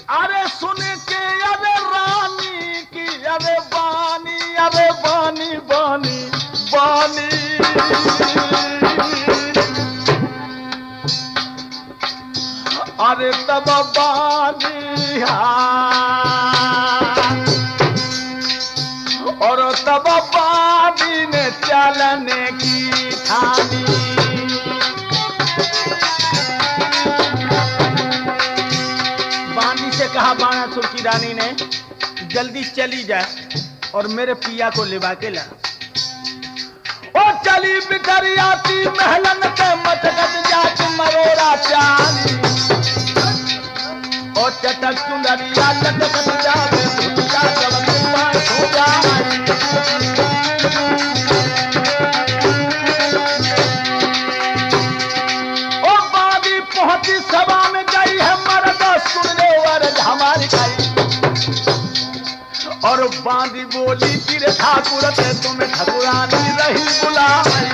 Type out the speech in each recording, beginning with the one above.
अरे सुन के अरे रानी की अरे बानी बानी बानी अरे तब बानी और तब बानी ने चलने की ठानी। बानी से कहा बाणासुर की रानी ने जल्दी चली जाए और मेरे पिया को लिवा के ला। ओ चली बिखर आती महलन के मतगत जात मरोरा चांदी ओ चटक चुंदरिया लटकत जावे भुतिया जवन पाए हो जाए। ओ बागी पहुंची सभा में गई है मर्द सुन ले वरद हमारी खाई और बांधी बोली फिर ठाकुर से तुम्हें ठकुरानी रही बुलाई।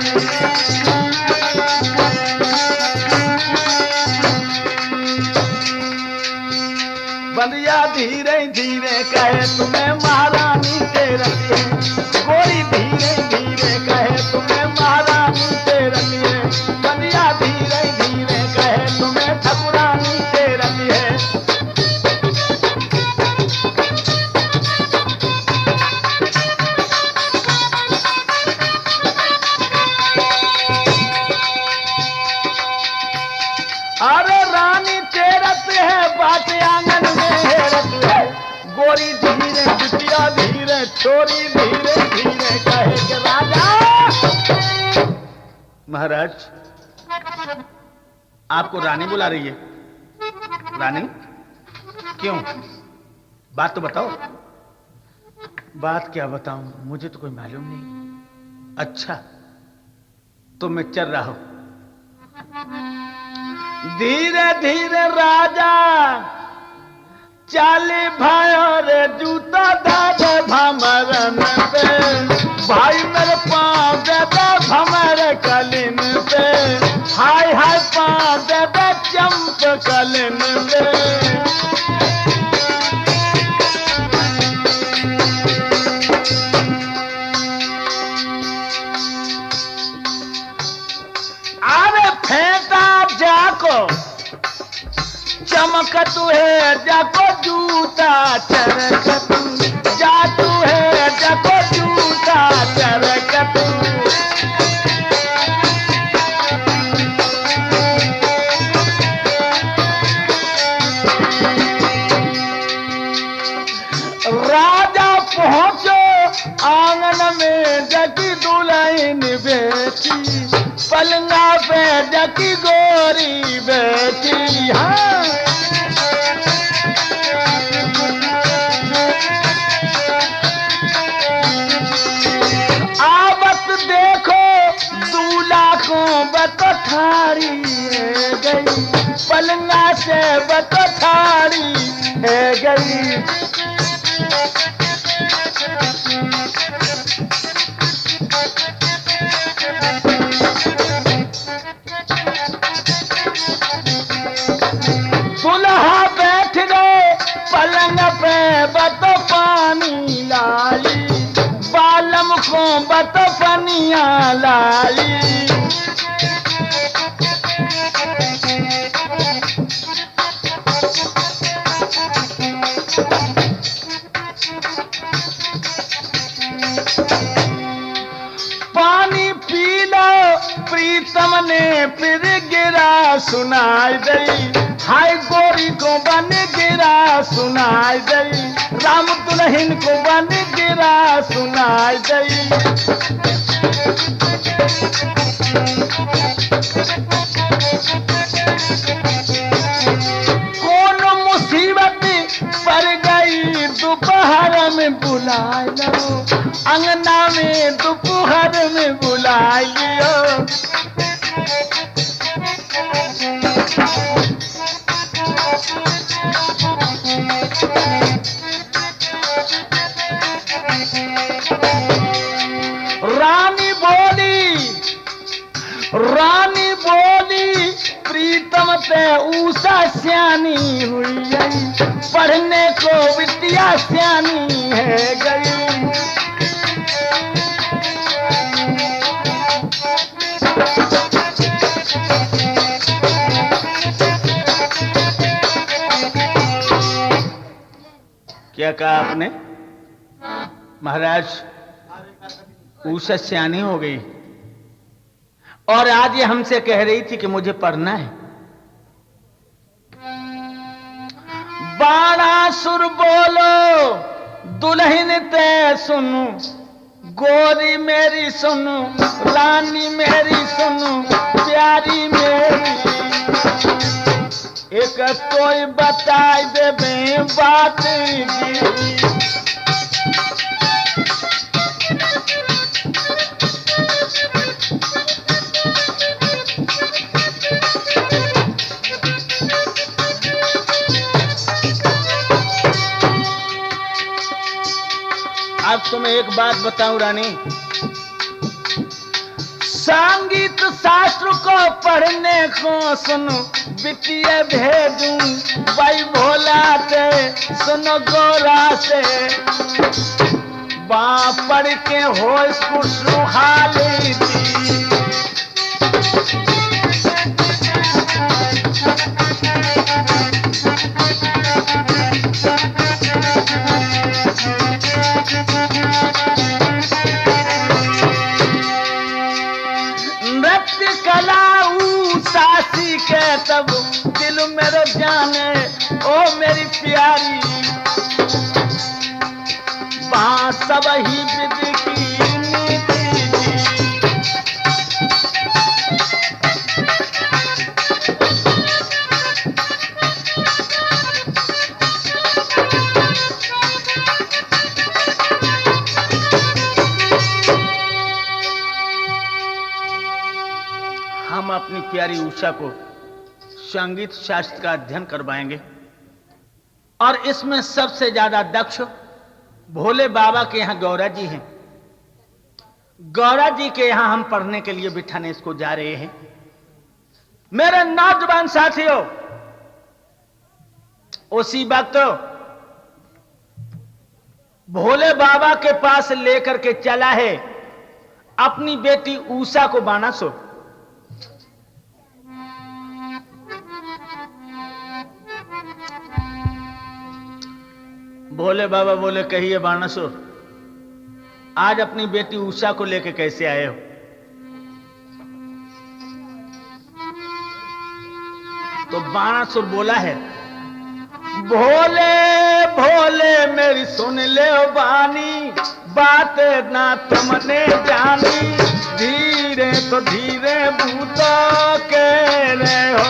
बंदिया धीरे धीरे कहे तुम्हें महारानी के रखिए गोरी धीरे धीरे कहे तुम्हें महारानी के रखिए बंदिया धीरे धीरे कहे तुम्हें ठकुरानी के रखिए। अरे रानी तेरत है बात आंगन में हेरत है गोरी धीरे बिटिया धीरे छोरी धीरे धीरे कहे के राजा। महाराज आपको रानी बुला रही है। रानी क्यों? बात तो बताओ। बात क्या बताऊं मुझे तो कोई मालूम नहीं। अच्छा तो मैं चल रहा हूं। धीरे धीरे राजा चाली भाई रे जूता दादे भमरन पे भाई मेरे पाँव दे दे भमर कलिन पे हाय हाय पाँव दे दे चंप कलिन पे। अरे फेंटा जाको चमकत है जाको जूता चरकत जातू है जाको जूता चरकत। राजा पहुंचो आंगन में जकी दुल्हन बेटी पलंगा पे जकी गोरी बेटी। हाँ आवत देखो दूल्हा को बतठारी है गई पलंगा से बतठारी है गई। दुल्हा बैठ गए पलंग पे बत पानी लाई बालम को बत पनिया लाई। पानी पी लो प्रीतम ने फिर गिरा सुनाई दई हाय गोरी को बन गिरा सुनाई दई राम दुल्हन को बन गिरा सुनाई दई। कौन मुसीबत पड़ गई दोपहर में बुला लो अंगना में दोपहर में बुला लियो। रानी बोली प्रीतम ते ऊषा सियानी हुई पढ़ सियानी है गई। क्या कहा आपने? महाराज उषा सियानी हो गई और आज ये हमसे कह रही थी कि मुझे पढ़ना है। बाणासुर बोलो दुल्हन ते सुनो, गोरी मेरी सुनो, रानी मेरी सुनो, प्यारी मेरी, एक कोई बताई दे बात जी। अब तुम्हें एक बात बताऊं रानी, संगीत शास्त्र को पढ़ने को सुनो, वित्तीय भेजूं भाई भोला से, सुनो गोरा से, पढ़ के हो इसको सुहाली थी। नृत्य कला सासी के तब दिल मेरे जाने, ओ मेरी प्यारी, वहां सब ही विधि की नीति थी। हम अपनी प्यारी उषा को संगीत शास्त्र का अध्ययन करवाएंगे और इसमें सबसे ज्यादा दक्ष भोले बाबा के यहां गौरा जी हैं। गौरा जी के यहां हम पढ़ने के लिए बिठाने इसको जा रहे हैं। मेरे नौजवान साथियों, उसी वक्त भोले बाबा के पास लेकर के चला है अपनी बेटी उषा को बाणासुर। भोले बाबा बोले, कहिए बाणासुर, आज अपनी बेटी उषा को लेके कैसे आए हो? तो बाणासुर बोला है, भोले भोले मेरी सुन ले बानी, बात ना तुमने जानी, धीरे तो धीरे भूतो कह रहे हो।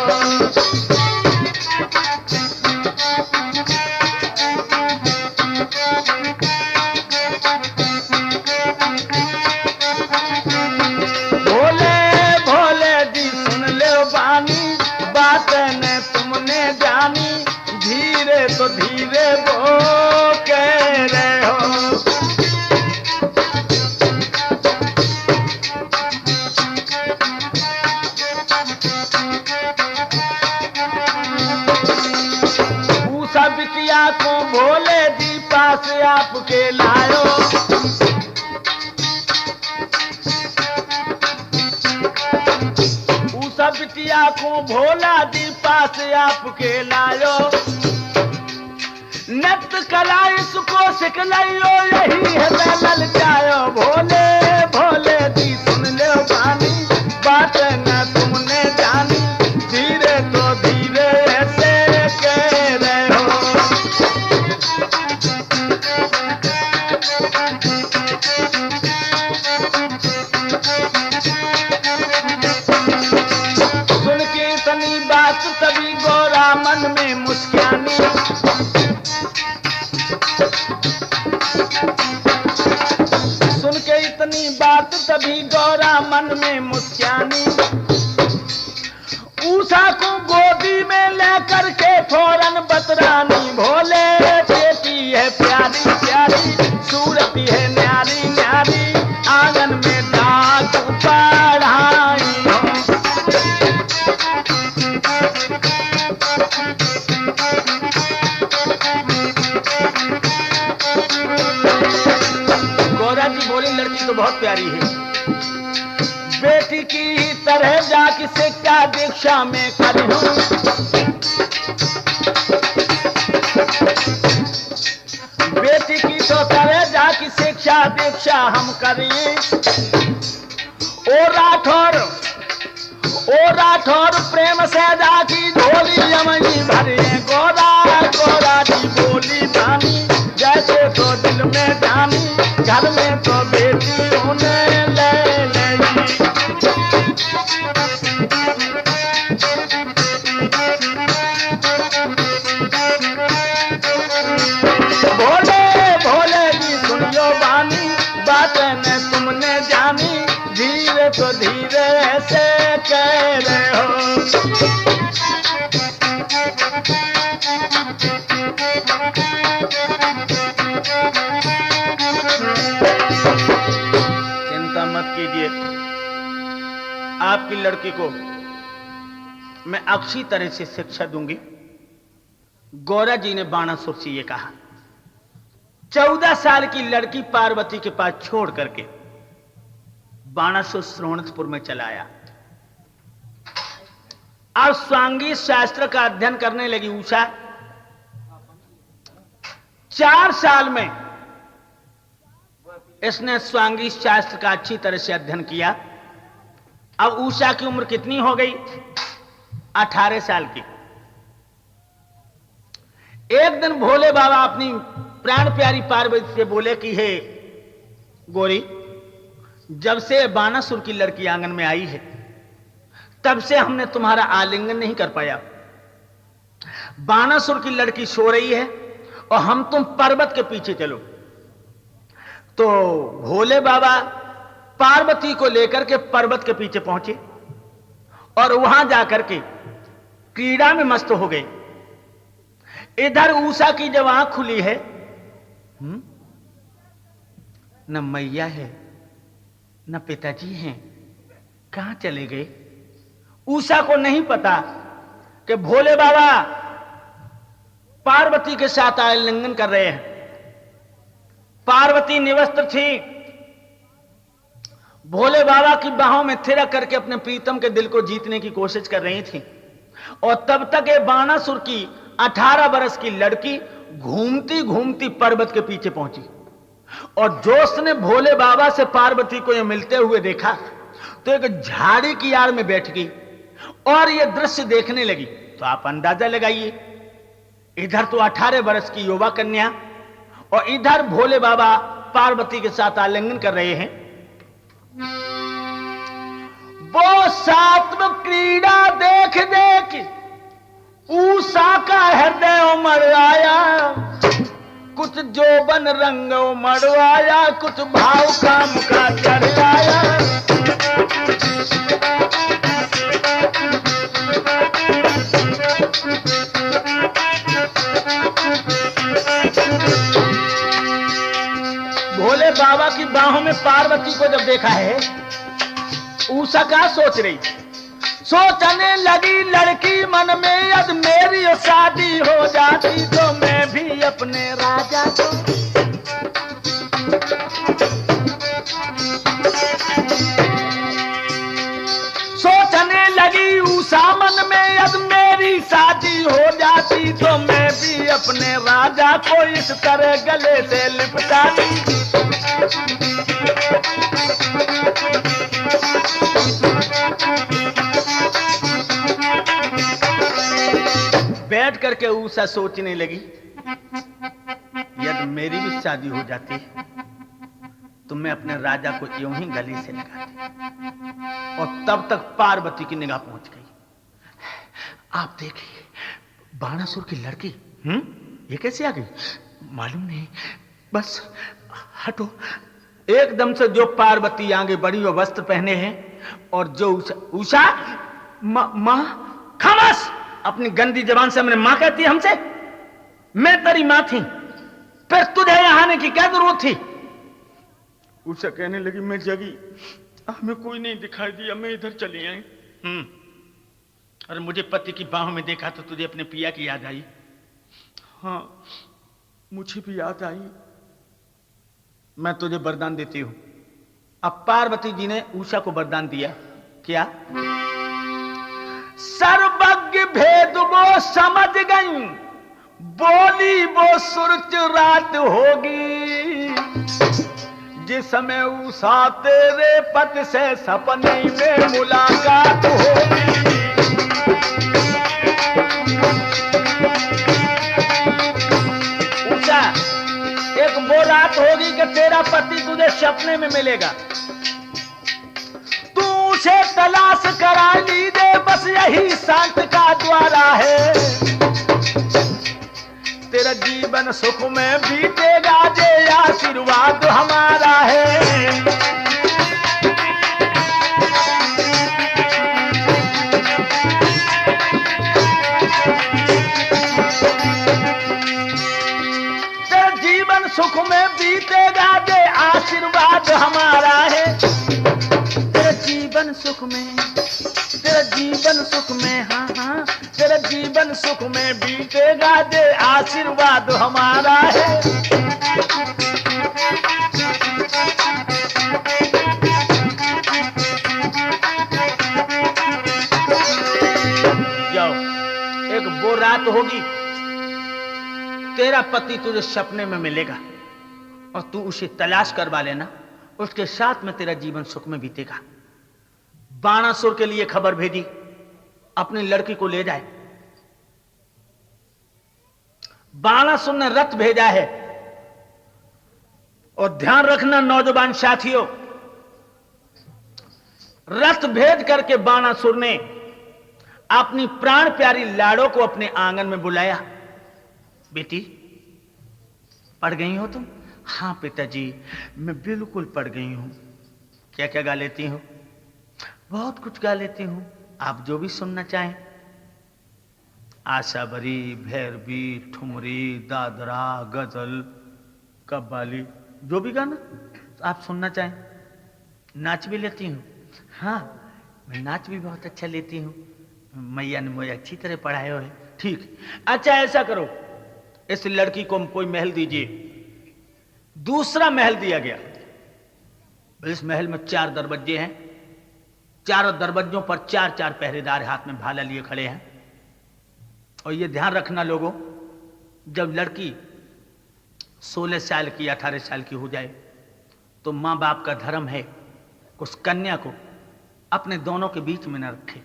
भोले भोले जी सुन ले बानी, बात ने तुमने जानी, धीरे तो धीरे वो कह रहे हो। उषा बिटिया को भोले जी पास आपके लायो, उषा बिटिया को भोला जी पास आपके लायो, नृत्य कला इसको सिखलायो, यही है मैं ललचायो। भोले भोले जी सुन ले बानी, बात न तुमने जानी, धीरे तो धीरे ऐसे कह रहे हो। सुन के इतनी बात तभी गौरा मन में मुस्कानी, सुन के इतनी बात तभी गौरा मन में मुस्कानी, उषा को गोदी में लेकर के फौरन बतरानी, भोले बेटी है प्यारी प्यारी, सूरत है न्यारी न्यारी, आंगन में डाक पढ़ाई हो। तो बहुत प्यारी है। बेटी की तरह जाके शिक्षा दीक्षा में करी हूं, बेटी की तो तरह जाके शिक्षा दीक्षा हम करिए। ओ राठौर प्रेम से जाकी झोली यमनी भरिए। गोरा गोरा की बोली जानी, जैसे तो दिल में जानी, घर में तो बेटी होने ले भोले भोले जी सुनियो बानी, बातें ने तुमने जानी, धीरे तो धीरे से कह रहे हो। चिंता मत कीजिए, आपकी लड़की को मैं अच्छी तरह से शिक्षा दूंगी। गौरा जी ने बाणासुर से ये कहा। 14 साल की लड़की पार्वती के पास छोड़ करके बाणासुर श्रवणपुर में चला आया और स्वांगी शास्त्र का अध्ययन करने लगी उषा। 4 साल में इसने स्वांगी शास्त्र का अच्छी तरह से अध्ययन किया। अब उषा की उम्र कितनी हो गई? 18 साल की। एक दिन भोले बाबा अपनी प्राण प्यारी पार्वती से बोले कि हे गोरी, जब से बाणासुर की लड़की आंगन में आई है तब से हमने तुम्हारा आलिंगन नहीं कर पाया। बाणासुर की लड़की सो रही है और हम तुम पर्वत के पीछे चलो। तो भोले बाबा पार्वती को लेकर के पर्वत के पीछे पहुंचे और वहां जाकर के क्रीड़ा में मस्त हो गए। इधर उषा की जब आंख खुली है, न मैया है न पिताजी हैं, कहां चले गए? उषा को नहीं पता कि भोले बाबा पार्वती के साथ आलिंगन कर रहे हैं। पार्वती निवस्त्र थी, भोले बाबा की बाहों में थिरक करके अपने प्रीतम के दिल को जीतने की कोशिश कर रही थी। और तब तक ये बाणासुर की 18 वर्ष की लड़की घूमती घूमती पर्वत के पीछे पहुंची और जोश ने भोले बाबा से पार्वती को ये मिलते हुए देखा तो एक झाड़ी की आड़ में बैठ गई और ये दृश्य देखने लगी। तो आप अंदाजा लगाइए, इधर तो 18 वर्ष की युवा कन्या और इधर भोले बाबा पार्वती के साथ आलिंगन कर रहे हैं। वो सात्व क्रीड़ा देख देख उषा का हृदय उमड़ आया, कुछ जोबन रंग उमड़ आया, कुछ भाव काम का चढ़ आया। भोले बाबा की बाहों में पार्वती को जब देखा है, उषा क्या सोच रही? सोचने लगी लड़की मन में, यदि मेरी शादी हो जाती तो मैं भी अपने राजा को सोचने लगी उषा मन में, यदि मेरी शादी हो जाती तो मैं भी अपने राजा को इस तरह गले से लिपटाती। बैठ करके उषा सोचने लगी, यदि मेरी भी शादी हो जाती तो मैं अपने राजा को यूं ही गले से लगाती। और तब तक पार्वती की निगाह पहुंच गई। आप देखिए, बाणासुर की लड़की ये कैसे आ गई? मालूम नहीं, बस हटो। एकदम से जो पार्वती आगे बढ़ी और वस्त्र पहने हैं और जो उषा मां खामोश, अपनी गंदी जबान से हमने मां कहती है हमसे? मैं तेरी मां थी, फिर तुझे यहां आने की क्या जरूरत थी? उषा कहने लगी, मैं जगी, हमें कोई नहीं दिखाई दिया, मैं इधर चली आई। और मुझे पति की बाहों में देखा तो तुझे अपने पिया की याद आई? हाँ, मुझे भी याद आई। मैं तुझे वरदान देती हूं, अब पार्वती जी ने उषा को वरदान दिया, क्या? सर्वज्ञ भेद वो समझ गई, बोली वो सुरच रात होगी, जिस समय उषा तेरे पति से सपने में मुलाकात होगी। उषा, एक वो रात होगी कि तेरा पति तुझे सपने में मिलेगा, तू उसे तलाश करा लीजिए, बस यही शांत का द्वारा है। तेरा जीवन सुख में बीतेगा, जे आशीर्वाद हमारा है। तेरा जीवन सुख में बीतेगा, जे आशीर्वाद हमारा है। तेरा जीवन सुख में, तेरा जीवन सुख में, हाँ हाँ, तेरा जीवन सुख में बीतेगा, जे आशीर्वाद हमारा है। जाओ, एक वो रात होगी, तेरा पति तुझे सपने में मिलेगा और तू उसे तलाश करवा लेना, उसके साथ में तेरा जीवन सुख में बीतेगा। बाणासुर के लिए खबर भेजी, अपनी लड़की को ले जाए। बाणासुर ने रथ भेजा है, और ध्यान रखना नौजवान साथियों, रथ भेज करके बाणासुर ने अपनी प्राण प्यारी लाड़ो को अपने आंगन में बुलाया। बेटी, पढ़ गई हो तुम? हाँ पिताजी, मैं बिल्कुल पढ़ गई हूं। क्या क्या गा लेती हो? बहुत कुछ गा लेती हूं, आप जो भी सुनना चाहें। आशा भरी, भैरवी, ठुमरी, दादरा, गजल, कव्वाली, जो भी गाना आप सुनना चाहें। नाच भी लेती हूँ? हाँ, मैं नाच भी बहुत अच्छा लेती हूँ, मैया ने मुझे अच्छी तरह पढ़ाया है। ठीक, अच्छा ऐसा करो, इस लड़की को कोई महल दीजिए। दूसरा महल दिया गया। इस महल में 4 दरवाजे हैं, चारों दरवाजों पर 4-4 पहरेदार हाथ में भाला लिए खड़े हैं। और ये ध्यान रखना लोगों, जब लड़की 16 साल की, 18 साल की हो जाए, तो माँ बाप का धर्म है उस कन्या को अपने दोनों के बीच में न रखे।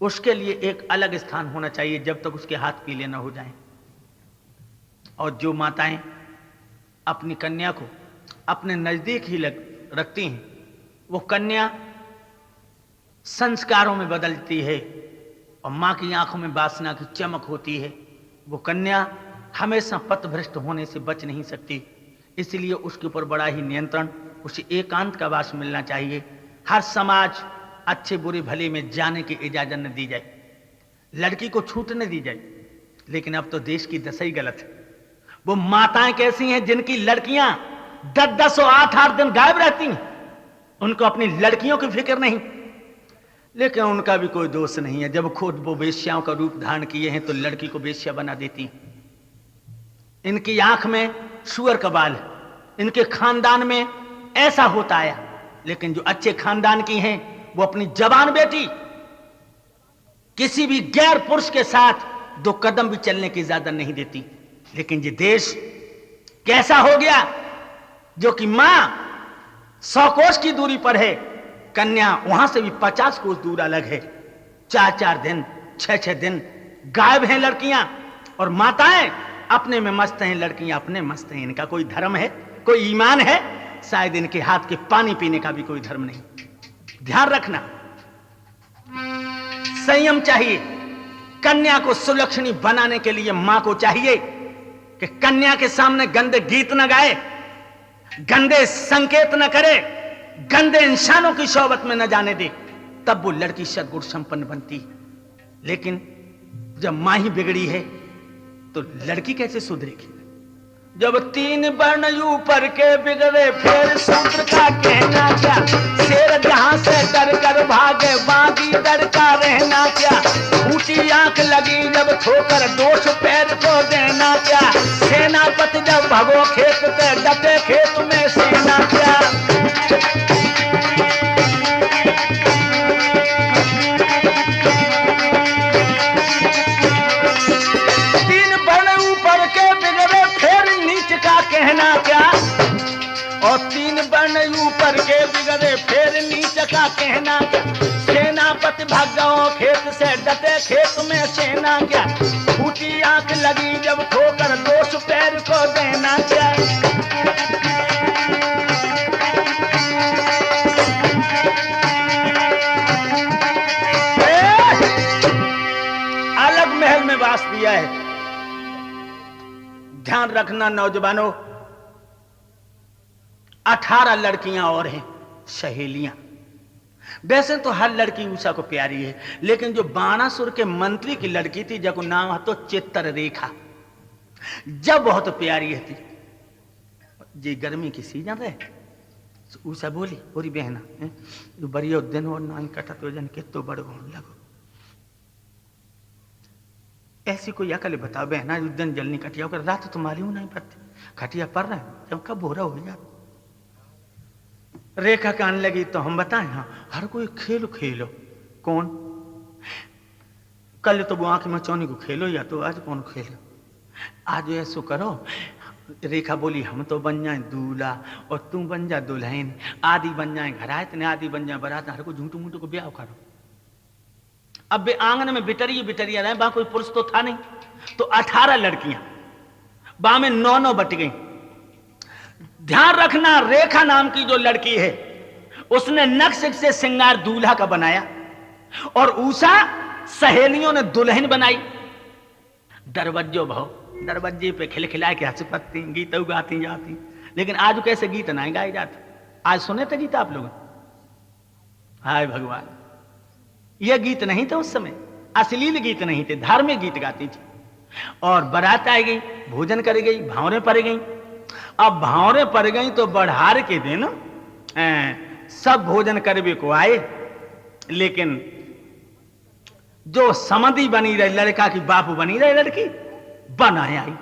उसके लिए एक अलग स्थान होना चाहिए जब तक उसके हाथ पीले न हो जाएं। और जो माताएं अपनी कन्या को अपने नजदीक ही रखती हैं, वो कन्या संस्कारों में बदलती है और मां की आंखों में वासना की चमक होती है। वो कन्या हमेशा पथभ्रष्ट होने से बच नहीं सकती, इसलिए उसके ऊपर बड़ा ही नियंत्रण, उसे एकांत का वास मिलना चाहिए। हर समाज अच्छे बुरे भले में जाने की इजाजत न दी जाए, लड़की को छूट न दी जाए। लेकिन अब तो देश की दशा ही गलत है। वो माताएं कैसी हैं जिनकी लड़कियां 10-10 और 8-8 दिन गायब रहती हैं, उनको अपनी लड़कियों की फिक्र नहीं। लेकिन उनका भी कोई दोष नहीं है, जब खुद वो वेश्याओं का रूप धारण किए हैं तो लड़की को वेश्या बना देती हैं। इनकी आंख में सुअर का बाल, इनके खानदान में ऐसा होता आया। लेकिन जो अच्छे खानदान की हैं, वो अपनी जवान बेटी किसी भी गैर पुरुष के साथ 2 कदम भी चलने की इजाजत नहीं देती। लेकिन ये देश कैसा हो गया, जो कि मां 100 कोस की दूरी पर है, कन्या वहां से भी 50 कोस दूर अलग है। 4-4 दिन, 6-6 दिन गायब हैं लड़कियां, और माताएं अपने में मस्त हैं, लड़कियां अपने मस्त हैं। इनका कोई धर्म है, कोई ईमान है? शायद इनके हाथ के पानी पीने का भी कोई धर्म नहीं। ध्यान रखना, संयम चाहिए। कन्या को सुलक्षणी बनाने के लिए मां को चाहिए कि कन्या के सामने गंदे गीत न गाए, गंदे संकेत न करे, गंदे इंसानों की सोबत में न जाने दे, तब वो लड़की सद्गुण संपन्न बनती। लेकिन जब मां ही बिगड़ी है तो लड़की कैसे सुधरेगी? जब 3 वर्ण ऊपर के बिगड़े, फिर सूत्र का कहना क्या? शेर जहां से डर कर भागे, बागी डर का रहना क्या? ऊंची आंख लगी जब ठोकर, दोष पैर को देना क्या? सेनापति जब भगो खेत पे, डटे खेत में सेना क्या। तीन बन ऊपर के बिगड़े फिर नीच का कहना क्या। और तीन बन ऊपर के बिगड़े फिर नीच का कहना क्या। सेनापति भागो खेत से डटे खेत में सेना क्या। फूटी आंख लगी जब ठोकर दोष पैर को देना क्या। अलग महल में वास दिया है। ध्यान रखना नौजवानों, 18 लड़कियां और हैं सहेलियां। वैसे तो हर लड़की उषा को प्यारी है, लेकिन जो बाणासुर के मंत्री की लड़की थी जब नाम है तो चित्ररेखा, जब बहुत प्यारी है थी। जी गर्मी की सीजन है, उषा बोली पूरी बहना जो बड़िया दिन और नान कटत वजन के तो बड़ होने लगो। ऐसी कोई अकल बताओ बहना, उस दिन जल्दी कटिया होकर रात तो मालूम नहीं पड़ती, खटिया पड़ रहा है जब कब भोरा हो जाता। रेखा कान लगी तो हम बताएं, हाँ हर कोई खेलो खेलो। कौन? कल तो वो आंख में चौनी को खेलो, या तो आज कौन खेलो। आज ऐसो करो, रेखा बोली हम तो बन जाए दूल्हा और तू बन जा दुल्हन, आदि बन जाए घरात ने आदि बन जाए बारात, हर को झूठू मूठू को ब्याह करो। अब बे आंगन में बिटरिया रहे, वहां कोई पुरुष तो था नहीं, तो 18 लड़कियां वहां में 9 बट गई। ध्यान रखना रेखा नाम की जो लड़की है उसने नक्श से श्रृंगार दूल्हा का बनाया और उषा सहेलियों ने दुल्हन बनाई। दरवाजो भाव दरवाजे पे खिलखिला के हंस पत्ती गीत गाती जाती, लेकिन आज कैसे गीत नहीं गाए जाते। आज सुने थे गीत आप लोग? हाय भगवान, यह गीत नहीं थे उस समय, अश्लील गीत नहीं थे, धार्मिक गीत गाती थी। और बारात आई गई, भोजन कर गई, भावरे पड़ गई। अब भावरे पड़ गई तो बढ़ार के दिन सब भोजन करवे को आए, लेकिन जो समधि बनी रही लड़का की बाप बनी रही लड़की बनाए आई।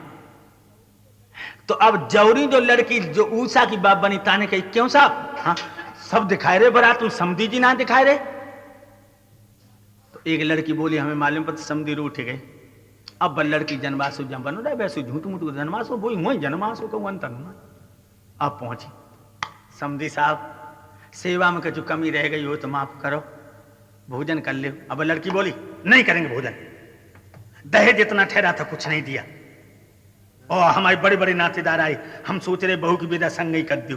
तो अब जौरी जो लड़की जो उषा की बाप बनी ताने कही क्यों साहब, हाँ सब दिखाए रहे बारात, तुम समधी जी ना दिखाए रहे। तो एक लड़की बोली हमें मालूम पता समधी रो उठ गई। अब लड़की जनवासु जब बनो रहे वैसे झूठ मूठ जनवासु बोई वही जनवासु को अंतर में अब पहुंची। समधी साहब सेवा में जो कमी रह गई हो तो माफ करो, भोजन कर ले। अब लड़की बोली नहीं करेंगे भोजन, दहेज जितना ठहरा था कुछ नहीं दिया, और हमारे बड़े बड़े नातेदार आए, हम सोच रहे बहू की विदा संग ही कर दो।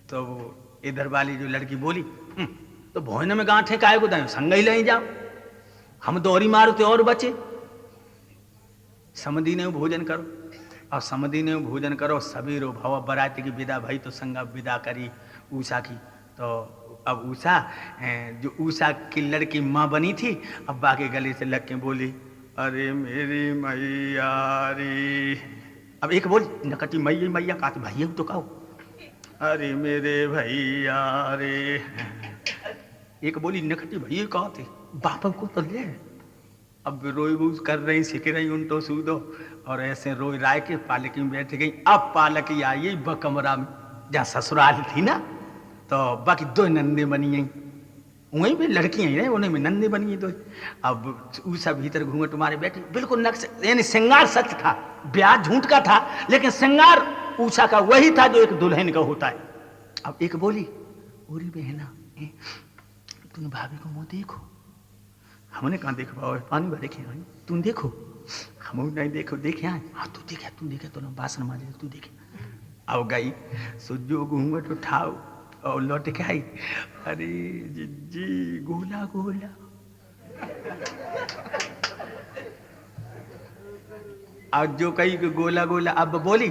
तो इधर वाली जो लड़की बोली तो भोजन में गांठे काय को दाएं संग ही ले जाओ, हम दौरी मारो तो और बचे। समधी ने भोजन करो, और समधी ने भोजन करो, सवेरो भव बराती की विदा भाई तो संग विदा करी उषा की। तो अब उषा जो उषा की लड़की माँ बनी थी, अब बाकी गले से लग के बोली अरे मेरी मैया रे। अब एक बोल नकटी मैया मैया का भैया तो कहो अरे मेरे भैया रे। एक बोली नकटी भैया कहा थे बाप को तो ले। अब रोई बूझ कर रही सीख रही उन तो सूदो, और ऐसे रोई राय के पालकी में बैठ गई। अब पालकी आई बकमरा में जहाँ ससुराल थी ना, तो बाकी 2 नंदे बनी गई, वहीं भी लड़कियां ही रहे, उन्हें में नंदे बनी 2। अब उषा भीतर घूंघट मारे बैठी, बिल्कुल नक्श यानी श्रृंगार सच था, ब्याह झूठ का था, लेकिन श्रृंगार उषा का वही था जो एक दुल्हन का होता है। अब एक बोली ओरी बहना तुम भाभी को मुंह देखो। हमने कहा देख पाओ पानी भरे के तुम देखो, हम नहीं देखो देखे आए। हाँ तू देखे तो ना बासन मारे तू देखे। अब गई सुजो घूंघट उठाओ और लौट के आई, अरे जी गोला गोला। अब जो कही गोला गोला, अब बोली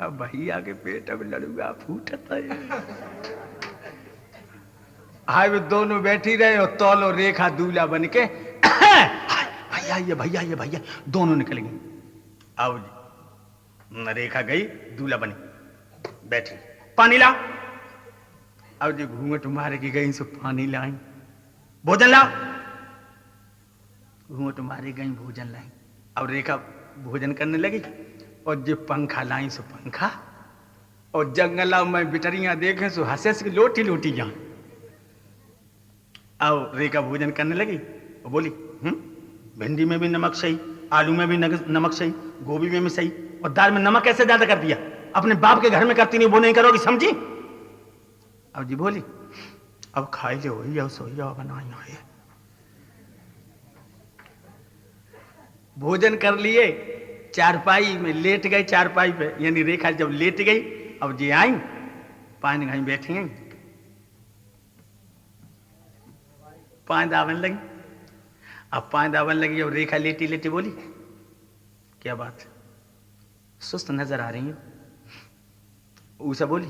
अब भैया के पेट अब लड़ूगा फूटता है। हाय वे दोनों बैठी रहे और तौलो रेखा दूल्हा बन के भैया ये भैया दोनों निकल गई। अब रेखा गई दूल्हा बनी बैठी, पानी ला। अब जो घूंघट मारे की गई सो पानी लाई, भोजन ला। घूंघट मारे गई भोजन लाई। अब रेखा भोजन करने लगी और जो पंखा लाई सो पंखा और जंगला में बिटरियां देखे सो हंसे से लोटी लोटी जान। आओ रेखा भोजन करने लगी और बोली भिंडी में भी नमक सही, आलू में भी नमक सही, गोभी में भी सही, और दाल में नमक कैसे ज्यादा कर दिया? अपने बाप के घर में करती नहीं, वो नहीं करोगी, समझी? अब जी बोली अब खाई ले हो या सो या बनाई। भोजन कर लिए, चारपाई में लेट गए, चारपाई पे यानी रेखा जब लेट गई, अब जी आई पानी घाई बैठी हैं, पानी दावन लगी। अब पानी दावन लगी, अब रेखा लेटी लेटी बोली क्या बात, सुस्त नजर आ रही है? उषा बोली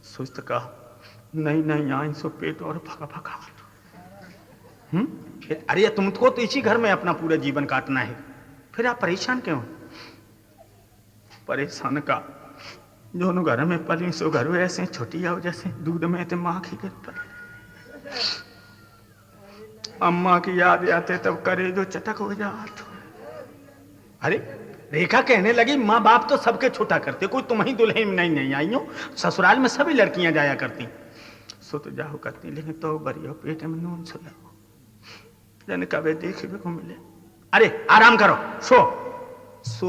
सुस्त कहा, नहीं नहीं आई सो पेट और फका फका। अरे तुमको तो इसी घर में अपना पूरा जीवन काटना है, फिर आप परेशान क्यों? परेशान का दोनों घर में पली सो घर ऐसे छोटी आओ जैसे दूध में थे माँ की गिर। अम्मा की याद आते तब करे जो चटक हो जात। अरे रेखा कहने लगी माँ बाप तो सबके छोटा करते, कोई तुम ही दुल्हन में नहीं आई हो, ससुराल में सभी लड़कियां जाया करती, सो तो जाओ करती, लेकिन तो बरियो पेट में नून सुलाओ जन कभी देखने को मिले। अरे आराम करो, सो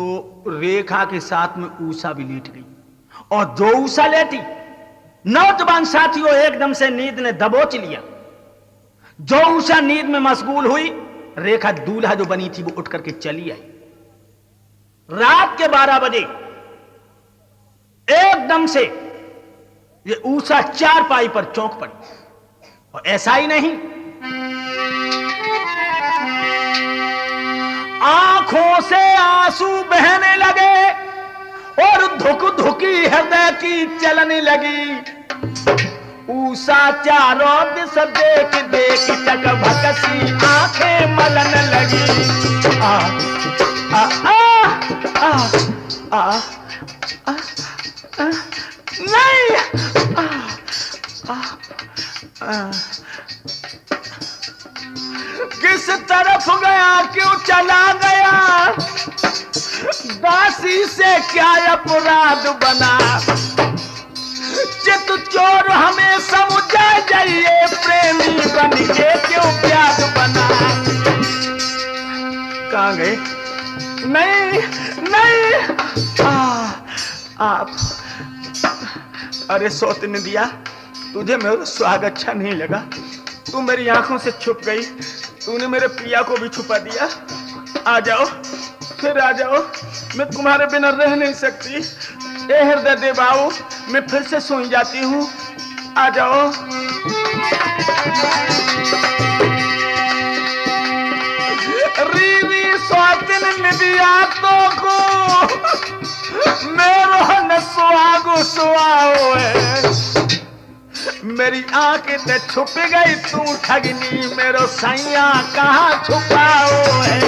रेखा के साथ में उषा भी लेट गई, और जो उषा लेटी नौजवान साथियों एकदम से नींद ने दबोच लिया। जो उषा नींद में मशगूल हुई, रेखा दूल्हा जो बनी थी वो उठ करके चली आई। रात के 12 बजे एकदम से ये उषा चारपाई पर चौंक पड़ी, और ऐसा ही नहीं, आंखों से आंसू बहने लगे और धुक धुकी हृदय की चलने लगी। उषा चारों दिस देख देख चक भकसी आंखें मलन लगी। आ आ आ आ आ आ नहीं किस तरफ गया, क्यों चला गया, दासी से क्या अपराध बना, चित चोर हमें समझ जाइए, प्रेमी बन के क्यों प्याद बना। कहाँ गए? नहीं नहीं आप अरे सौत ने दिया, तुझे मेरा स्वागत अच्छा नहीं लगा, तू मेरी आंखों से छुप गई, तूने मेरे पिया को भी छुपा दिया। आ जाओ, फिर आ जाओ, मैं तुम्हारे बिना रह नहीं सकती। ए हृदय दे बाबू, मैं फिर से सोई जाती हूँ, आ जाओ। रीवी स्वातिन निदिया तो को मेरो न सुहागो सुहाओ है, मेरी आंखें ते छुप गई, तू ठगनी मेरो सैया कहाँ छुपाओ है।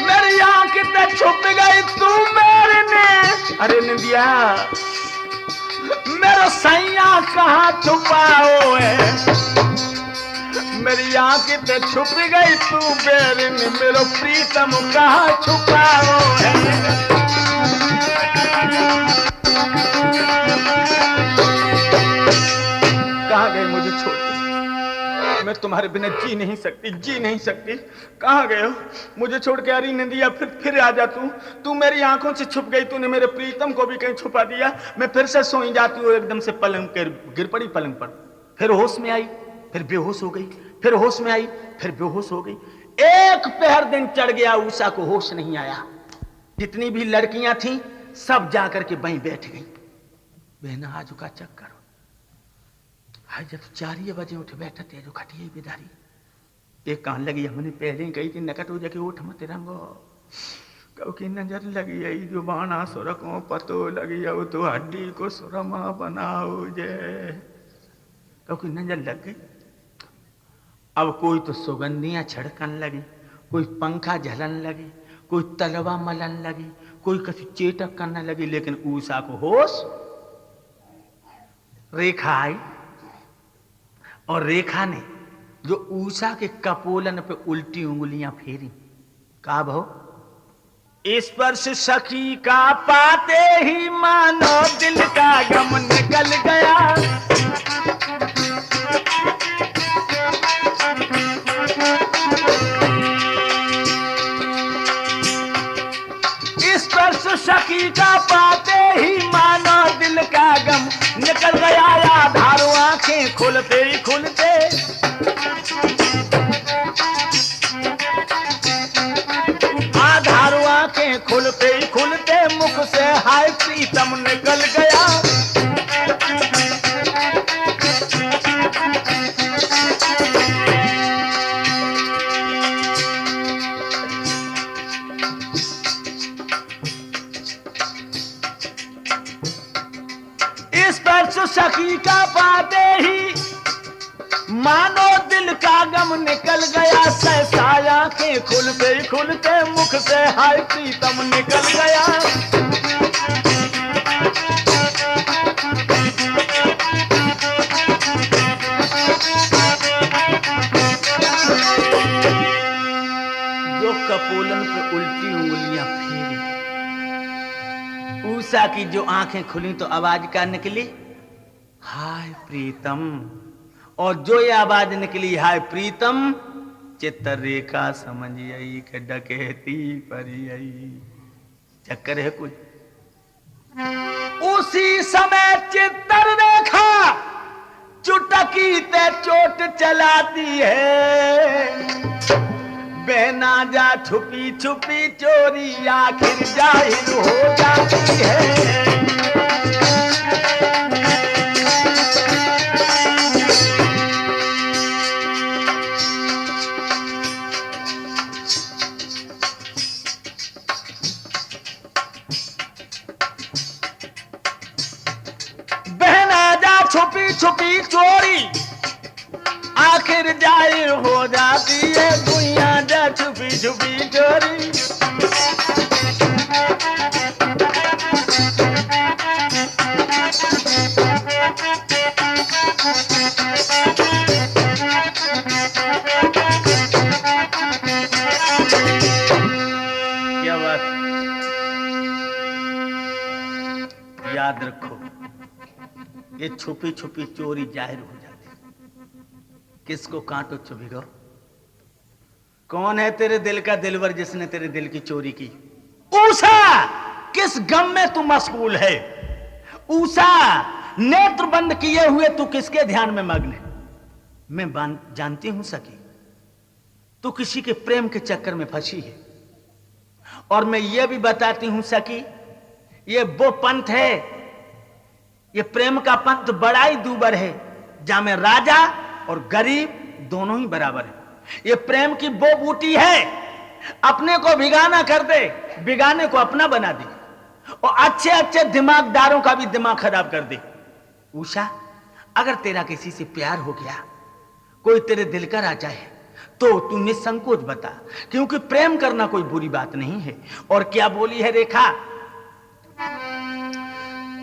मेरी आंखें ते छुप गई, तू मेरे ने अरे निदिया मेरो सैया कहाँ छुपाओ है, मेरी आंखें ते छुप गई, तू बेरिन मेरो प्रीतम कहाँ छुपाओ है। कहाँ गए मुझे छोड़ के? मैं तुम्हारे बिना जी नहीं सकती, जी नहीं सकती। कहाँ गए हो? मुझे छोड़ के आ रही नदिया, फिर आ जा तू मेरी आंखों से छुप गई, तूने मेरे प्रीतम को भी कहीं छुपा दिया। मैं फिर से सोई जाती हूँ, एकदम से पलंग पर गिर पड़ी, पलंग पर, फिर होश में आई, फिर बेहोश हो गई, फिर होश में आई, फिर बेहोश हो गई। एक पहर दिन चढ़ गया, उषा को होश नहीं आया। जितनी भी लड़कियां थीं सब जाकर के वहीं बैठ गई। बहना आज का चक्कर हाय, जब 4 बजे उठ बैठा थे जो खटिए बिदारी, एक कान लगी, हमने पहले ही कही थी नकट हो जाके उठ मत रंगो, क्योंकि नजर लगी आई जो बाना सुरकों पतो लगी आओ तो हड्डी को सुरमा बनाओ जे, क्योंकि नजर लग गई। अब कोई तो सुगंधियां छिड़कन लगी, कोई पंखा झलन लगी, कोई तलवा मलन लगी, कोई कभी चेटक करने लगी, लेकिन उषा को होश। रेखा आई, और रेखा ने जो उषा के कपोलन पे उल्टी उंगलियां फेरी, का भो स्पर्श सखी का पाते ही मानो दिल का गम निकल गया। स्पर्श सखी का पाते ही मानो दिल का गम निकल गया। आधारो आंखें खुलते ही खुलते आधारो आंखें खुलते ही खुलते मुख से हाय प्रीतम निकल गया। स्पर्श सखी का पाते ही मानो दिल का गम निकल गया। सहसा आंखें खुलते ही खुलते मुख से हाय प्रीतम निकल गया। जो कपोलन पे उल्टी उंगलियां फेरी, उषा की जो आंखें खुली तो आवाज क्या निकली, हाय प्रीतम। और जो ये आवाज निकली हाय प्रीतम, चित्तर रेखा समझ आई कि डकैती परी आई, चक्कर है कुछ। उसी समय चित्तर रेखा चुटकी ते चोट चलाती है। बहना जा छुपी छुपी चोरी आखिर जाहिर हो जाती है। छुपी छुपी चोरी आखिर जाहिर हो जाती है। दुनिया जा छुपी छुपी चोरी। क्या बात, याद रखो, ये छुपी छुपी चोरी जाहिर हो जाती है। किसको कांटो चुभेगा? कौन है तेरे दिल का दिलवर जिसने तेरे दिल की चोरी की? उषा, किस गम में तू मशगूल है? उषा, नेत्र बंद किए हुए तू किसके ध्यान में मग्न है? मैं जानती हूं सखी, तू किसी के प्रेम के चक्कर में फंसी है। और मैं ये भी बताती हूं सखी, ये वो पंथ है, ये प्रेम का पंथ बड़ा ही दूबर है, जहां में राजा और गरीब दोनों ही बराबर है। ये प्रेम की वो बूटी है, अपने को भिगाना कर दे, बिगाने को अपना बना दे, और अच्छे अच्छे दिमागदारों का भी दिमाग खराब कर दे। उषा, अगर तेरा किसी से प्यार हो गया, कोई तेरे दिल का राजा है, तो तू निसंकोच बता, क्योंकि प्रेम करना कोई बुरी बात नहीं है। और क्या बोली है रेखा?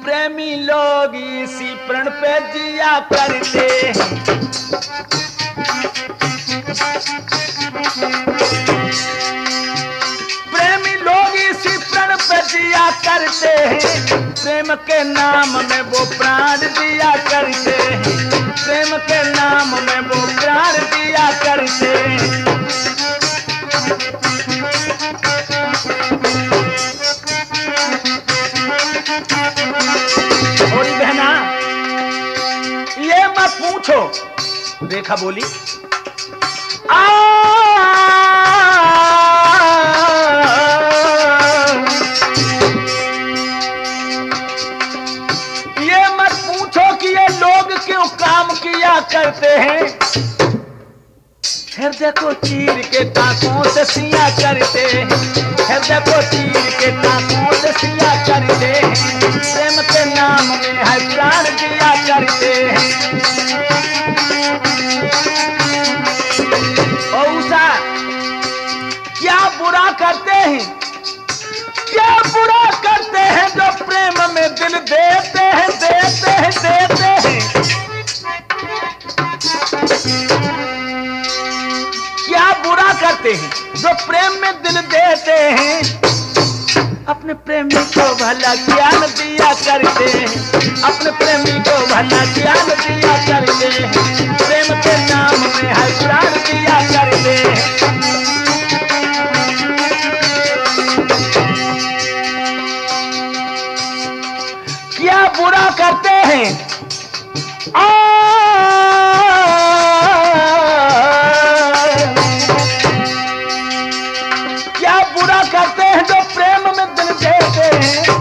प्रेमी लोग इसी प्रण पे जिया करते हैं। प्रेमी लोग इसी प्रण पे जिया करते हैं। प्रेम के नाम में वो प्राण दिया करते हैं। प्रेम के नाम में वो प्राण दिया करते हैं। और बहना, ये मत पूछो, रेखा बोली, ये मत पूछो कि ये लोग क्यों काम किया करते हैं। हृदय को चीर के टाकों से सिया करते हैं। हृदय को चीर के टाकों से सिया करते हैं। प्रेम के नाम में है प्राण दिया करते हैं। उषा, क्या बुरा करते हैं, क्या बुरा करते हैं जो प्रेम में दिल देते हैं, देते हैं, देते हैं। जो प्रेम में दिल देते हैं, अपने प्रेमी को भला ज्ञान दिया करते हैं, अपने प्रेमी को भला ज्ञान दिया करते हैं, प्रेम के नाम में हर प्राण दिया करते हैं। क्या बुरा करते हैं क्या बुरा करते हैं जो प्रेम में दिल देते हैं,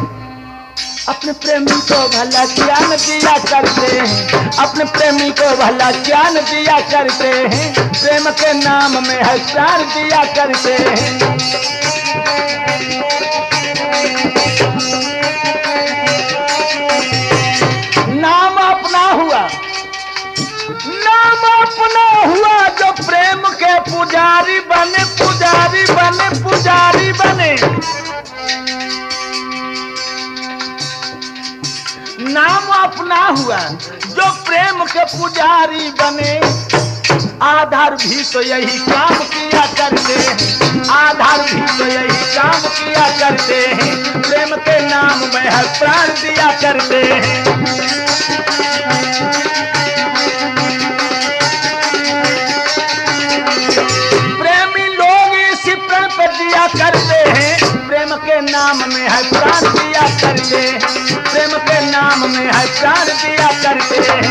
अपने प्रेमी को भला ज्ञान दिया करते हैं, अपने प्रेमी को भला ज्ञान दिया करते हैं, प्रेम के नाम में हर प्राण दिया करते हैं। नाम अपना हुआ, नाम अपना हुआ जो प्रेम के पुजारी बने, पुजारी बने, पुजारी बने। नाम अपना हुआ जो प्रेम के पुजारी बने, आधार भी तो यही काम किया करते हैं, आधार भी तो यही काम किया करते हैं, प्रेम के नाम में हर प्राण दिया करते हैं। प्रेमी लोग इसी प्रेम पर दिया करते हैं, प्रेम के नाम में हर प्राण दिया करते हैं, प्रेम के नाम में हर प्राण दिया करते हैं।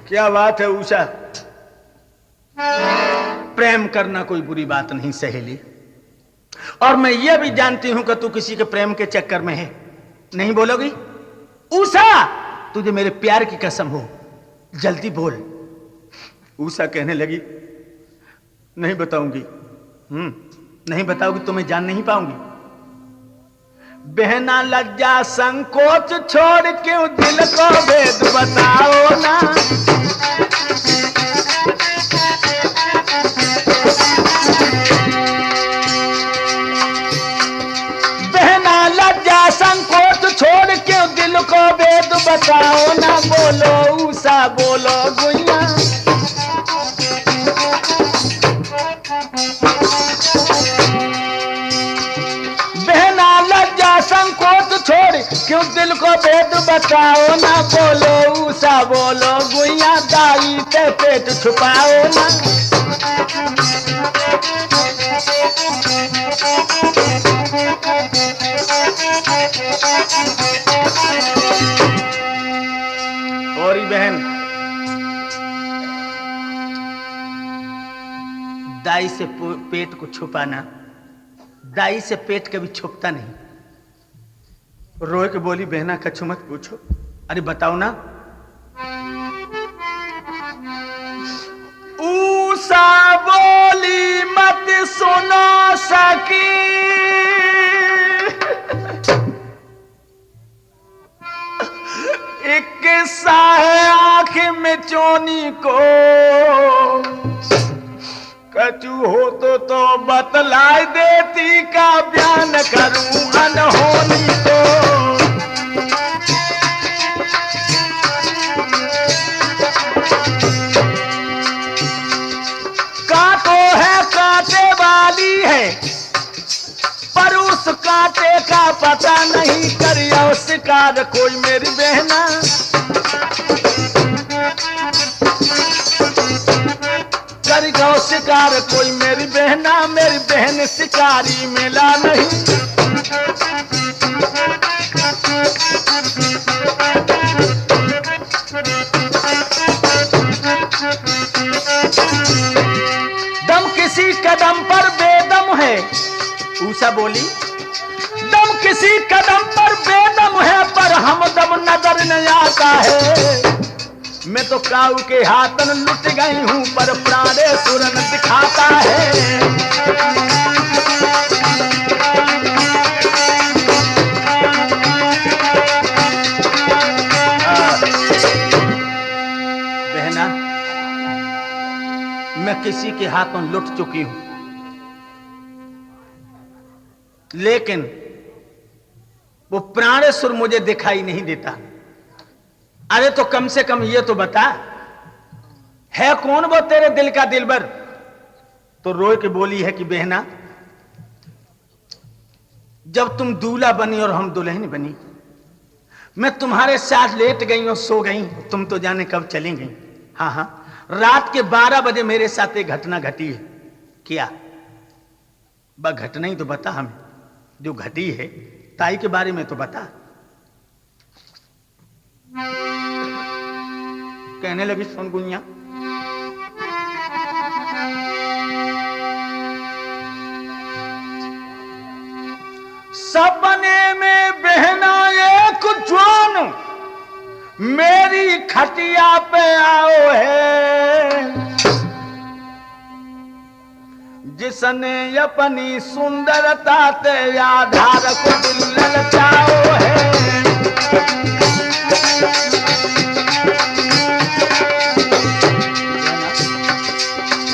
क्या बात है उषा, प्रेम करना कोई बुरी बात नहीं सहेली, और मैं ये भी जानती हूं कि तू किसी के प्रेम के चक्कर में है। नहीं बोलोगी उषा? तुझे मेरे प्यार की कसम हो, जल्दी बोल। उषा कहने लगी, नहीं बताऊंगी। नहीं बताओगी तो मैं जान नहीं पाऊंगी। बहना लज्जा संकोच छोड़ क्यों दिल को भेद बताओ ना, बहना लज्जा संकोच छोड़ क्यों दिल को भेद बताओ ना, बोलो उषा बोलो गुइया। बहना लज्जा संकोच छोड़ क्यों दिल को भेद बताओ ना, बोलो उषा बोलो गुइया, दाई ते पेट छुपाओ ना। और बहन, दाई से पेट को छुपाना, दाई से पेट कभी छुपता नहीं। रोए के बोली, बहना कछु मत पूछो। अरे बताओ ना। उषा बोली मत सुनो सकी, एक किस्सा है आंख में चोनी को, कचू हो तो बतलाए देती, का बयान करूं अनहोनी को। कांटो है कांटे वाली है, पर उस कांटे का पता नहीं, करियो शिकार कोई मेरी बहना। करियो शिकार कोई मेरी बहना, मेरी बहन शिकारी मिला नहीं। दम किसी कदम पर बेदम है, उषा बोली, दम किसी कदम पर बेदम है, पर हमदम नजर न आता है। मैं तो काऊ के हाथन लुट गई हूं, पर प्राणे सुरन दिखाता है। बहना, मैं किसी के हाथों लुट चुकी हूं, लेकिन वो प्राणेश्वर मुझे दिखाई नहीं देता। अरे तो कम से कम ये तो बता, है कौन वो तेरे दिल का दिलबर? तो रोए के बोली है कि बहना, जब तुम दूल्हा बनी और हम दुल्हन बनी, मैं तुम्हारे साथ लेट गई और सो गई, तुम तो जाने कब चली गई। हाँ हाँ, रात के 12 बजे मेरे साथ एक घटना घटी है। क्या? बस घटना ही तो बता हमें, जो घटी है ताई के बारे में तो बता। कहने लगी सुन गुनिया, सपने में बहना एक जवान मेरी खटिया पे आओ है, जिसने अपनी सुंदरता ते आधार को दिल ललचाओ है।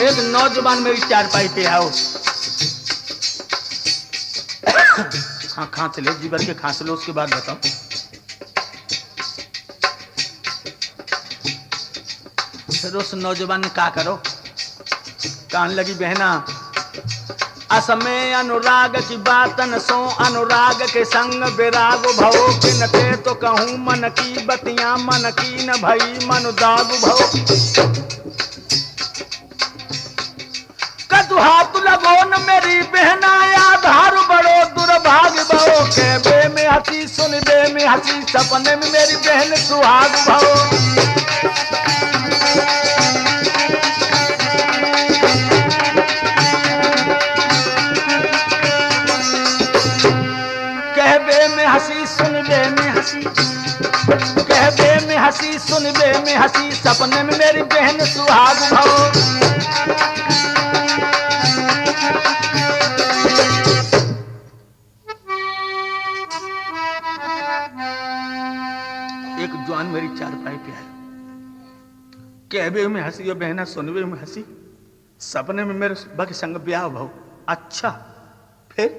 एक नौजवान मेरी चारपाई पे आओ। हाँ खांस ले, जी भर के खांस लो, उसके बाद बताओ। फिर उस नौजवान ने कहा करो, कहने लगी बहना, असमय अनुराग की बातन सो अनुराग के संग विराग भवो, कि नटे तो कहूँ मन की बतियां मन की न भई मन दाग भवो। कदु हाथ लगो न मेरी बहना आधार बड़ो दुर्भाग्य भवो, के बे में हंसी सुन बे में हंसी सपने में मेरी बहन सुहाग भवो। हंसी सुन बे में हंसी, कह बे में हंसी सुन बे में हंसी सपने में मेरी बहन सुहाग भवो। एक जवान मेरी चारपाई पे है, कह बे में हंसी और बहना सुन बे में हंसी सपने में मेरे बग संग ब्याह भव। अच्छा फिर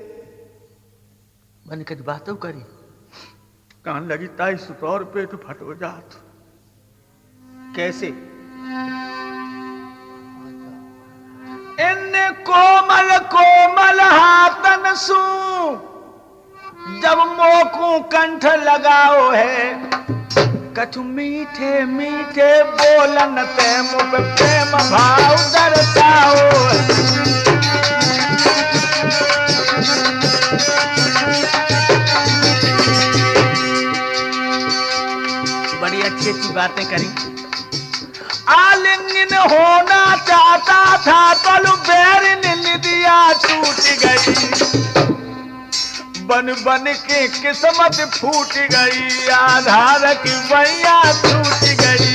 मैंने कभी बातों करी, कहने लगी ताई सुतौर पेट फटो जात। कैसे? इन्ने कोमल कोमल हाथन सू जब मोकू कंठ लगाओ है, कछु मीठे मीठे बोलन ते मुझ प्रेम भाव दर्शाओ है। अच्छी अच्छी बातें करी। आलिंगन होना चाहता था पलू बैर निदिया टूट गई, बन बन के किस्मत फूट गई, आधार की बैया टूट गई।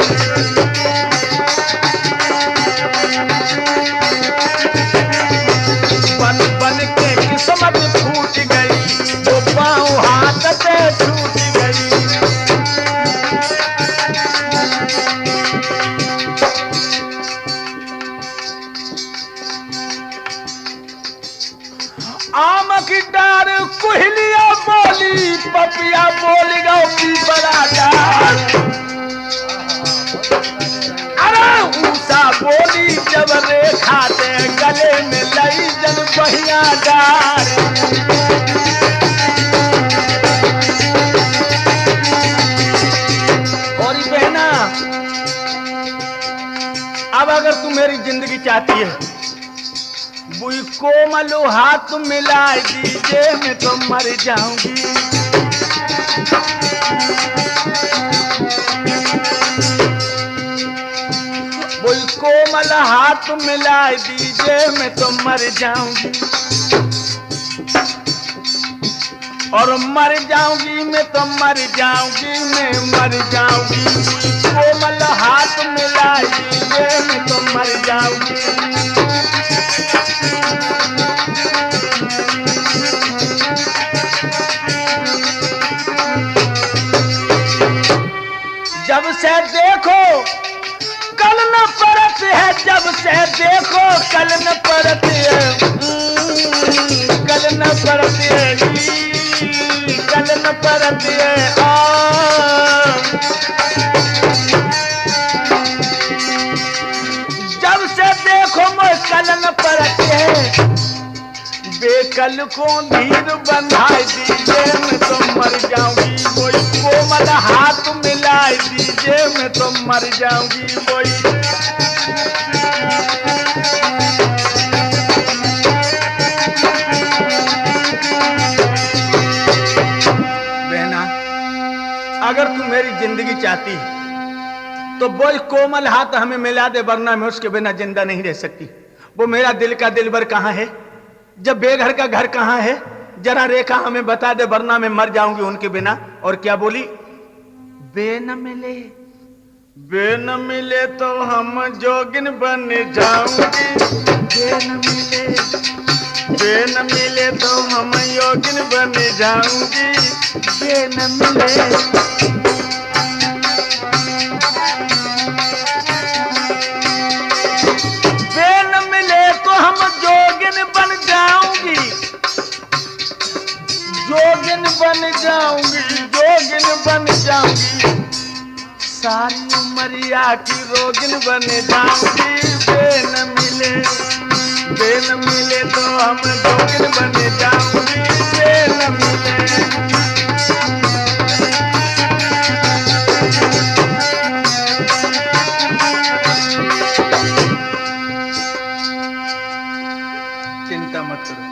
बन बन के किस्मत फूट गई, वो पाँव हाथ से टूट गई। आम की डार कुहलिया बोली, पपिया बोल गो पीपरा डार। अरे ऊषा बोली जब रेखा ते गले में लई जन बहिया डार। और बहना, अब अगर तू मेरी जिंदगी चाहती है, बुई कोमल हाथ मिला दीजिए, मैं तो मर जाऊंगी। बुई कोमल हाथ मिला दीजिए, मैं तो मर जाऊंगी। और मर जाऊंगी मैं तो मर जाऊंगी, मैं मर जाऊंगी। बुई कोमल हाथ मिला दीजिए, मैं तो मर जाऊंगी। जब से देखो कल न परत है, जब से देखो कल न परत है, कल न परत है, कल न परत है। देखो मुश्किलन परत है, बेकल को धीर बंधाई दीजिए, मैं तो मर जाऊंगी। वही कोमल हाथ मिलाई दीजिए, मैं तो मर जाऊंगी। वही बहना, अगर तू मेरी जिंदगी चाहती है तो वो कोमल हाथ हमें मिला दे, वरना मैं उसके बिना जिंदा नहीं रह सकती। वो मेरा दिल का दिलबर कहाँ है, जब बेघर का घर कहाँ है, जरा रेखा हमें बता दे, वरना मैं मर जाऊंगी उनके बिना। और क्या बोली, बे न मिले, बे न मिले तो हम जोगिन बन जाऊंगी। बे न मिले, बे न मिले तो हम योगिन बन जाऊंगी। बे न मिले, जोगिन बन जाऊंगी, जोगिन बन जाऊंगी। सारी उमरिया की रोगिन बन जाऊंगी। बे न मिले, बे न मिले तो हम जोगिन बन जाऊंगी। बे न मिले, चिंता मत करो।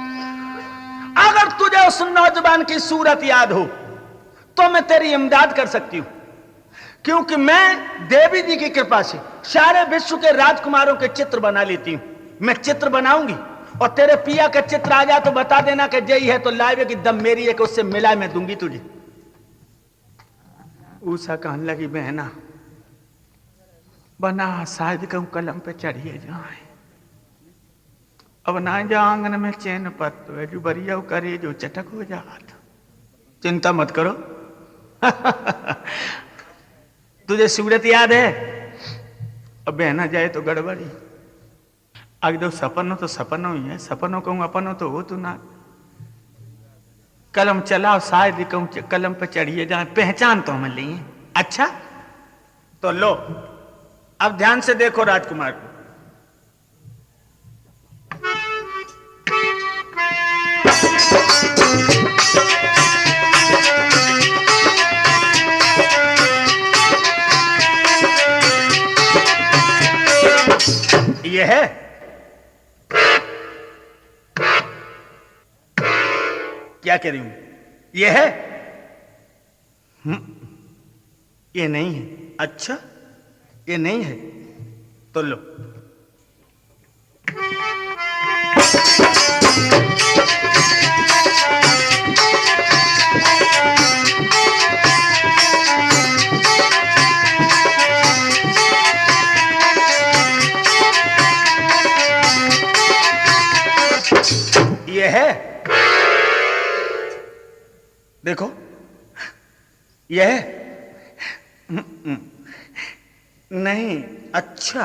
अगर तुझे उस नौजवान की सूरत याद हो तो मैं तेरी इमदाद कर सकती हूं, क्योंकि मैं देवी जी की कृपा से सारे विश्व के राजकुमारों के चित्र बना लेती हूं। मैं चित्र बनाऊंगी और तेरे पिया का चित्र आ जाए तो बता देना कि जय है, तो लाइवे की दम मेरी है कि उससे मिला मैं दूंगी तुझे। उषा कहने लगी, बहना बना शायद कहूं कलम पे चढ़िए जाए, अब ना जा आंगन में चैन पत्तो है, जो बरिया करे जो चटक हो जात। चिंता मत करो। तुझे सूरत याद है, अब बहना जाए तो गड़बड़ी। अगर दो सपनों तो सपनों ही है, सपनों कहूं अपनों तो हो तू ना। कलम चलाओ शायद कहूं कलम पे चढ़िए जाए, पहचान तो हमें लिए। अच्छा तो लो, अब ध्यान से देखो राजकुमार को। ये है, क्या कह रही हूं, ये है, ये नहीं है। अच्छा ये नहीं है तो लो। ये है, देखो ये है, नहीं। अच्छा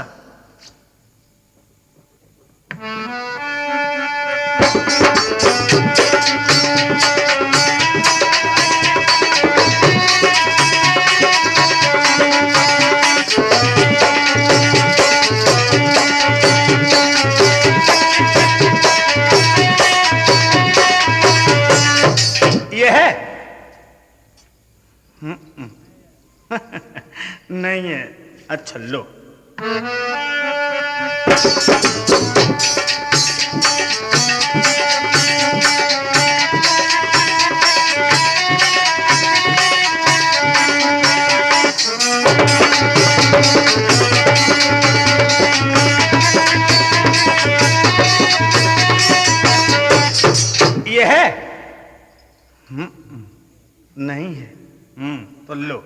ये है, नहीं है। अच्छा लो। ये है, नहीं है। तो लो।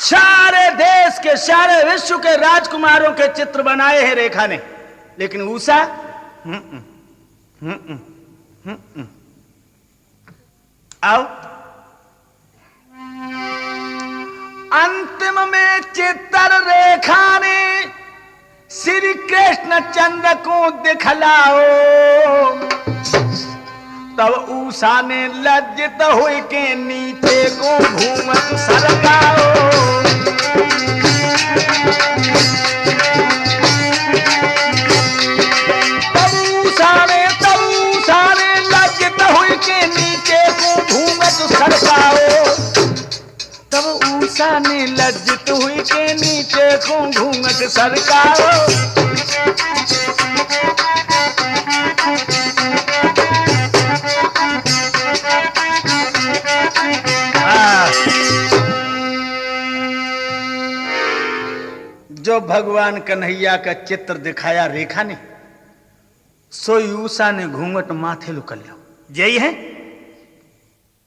सारे देश के, सारे विश्व के राजकुमारों के चित्र बनाए हैं रेखा ने, लेकिन उषा आओ। अंतिम में चित्र रेखा ने श्री कृष्ण चंद्र को दिखलाओ, तब उषा ने लज्जित हुई के नीचे को घूमत सरकाओ। तब उषा ने लज्जित हुई के नीचे को घूमत सरकाओ। तब उषा ने लज्जित हुई के नीचे को घूमत सरकाओ। जो भगवान कन्हैया का चित्र दिखाया रेखा ने, सो उषा ने घूंघट माथे लुकल लो। यही है